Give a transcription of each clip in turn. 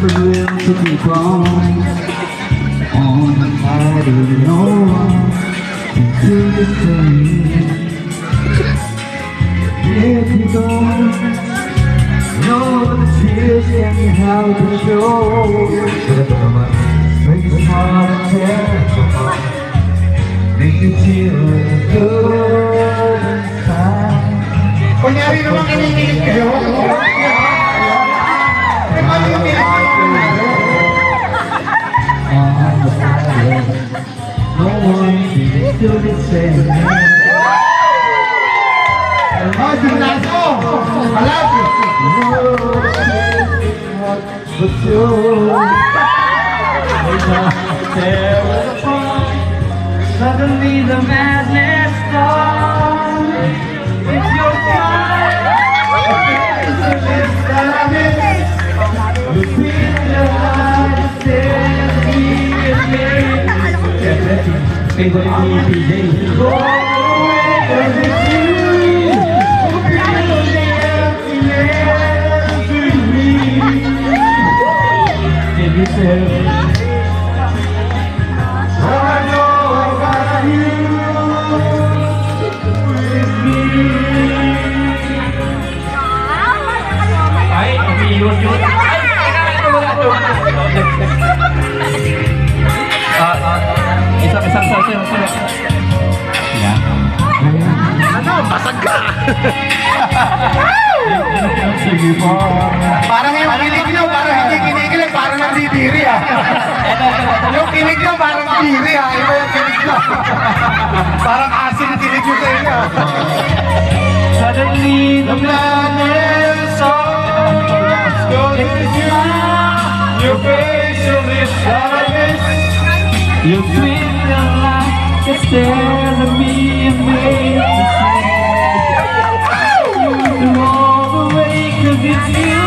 the will to keep on the night of no one to defend. If you go, know the tears can be held to show. Make it hard to tell, make you feel good inside. Kunyari naman kinikilig kayo. No one can do the same. Oh, Gimnaso! Alam! But you there was a fall. Suddenly the madness starts. It's your time. It's sadness. You feel the light set me again. Favorite PJ. Go away, 'cause it's you. Ano? Basag ka! Parang yung kinig nyo, parang hindi kinikilig, parang nandidiri ah. Yung kinig nyo, parang diri ah. Iba yung kinig nyo. Parang asin yung kinig nyo sa inyo. Suddenly the madness starts. It's you, your facial sadness. You feel the light that stares at me and makes me say, you do all the way, 'cause it's you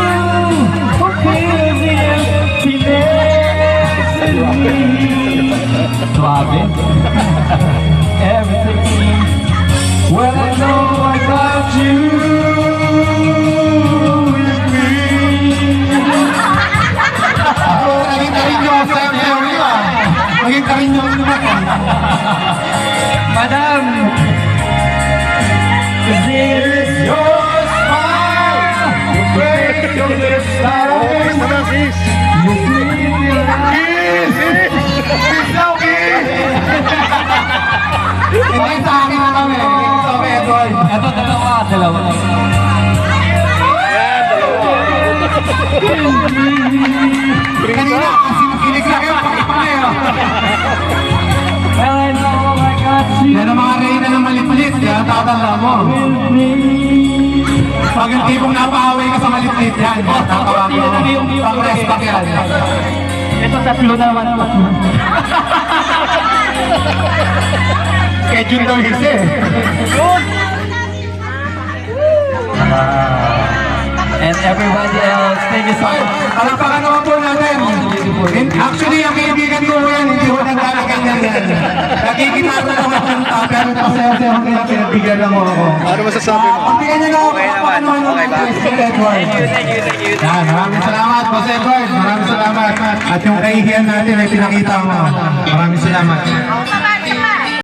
who fills the emptiness in me. Suave. Everything. Well, I know I got you with me. Ako, naging karinyo sa theory ah. Naging karinyo naman ah. Madam, there is your smile, your face, your lips, Sis! you feel the light. Sis daw, kiss! Hindi sa akin na kami. Hindi sa akin, Edward. Ito, dalawa. Kanina, kasi nakilig na kayo, pakipangay ah. Well, I know I got you Yan ang mga reyna ng malit-malit, yan, tatanda mo. with me. Pag yung tipong napaaway ka sa malit-malit yan, tatawag mo. Pang-respect yan. Ito, tatlo naman. Schedule daw isa eh. And everybody else, thank you so much. Palakpakan naman po natin. Actually, ang kaibigan ko yan, hindi ko nagkakaganyan yan. Nakikita ko naman ang pero pasaya-saya ang pinagbigyan lang ako. Ano masasabi mo? Pagbigyan niyo na ako. Okay naman. Okay ba? Thank you. Maraming salamat, Boss Edward. Maraming salamat. At yung kahihiyan natin ay pinakita mo. Maraming salamat.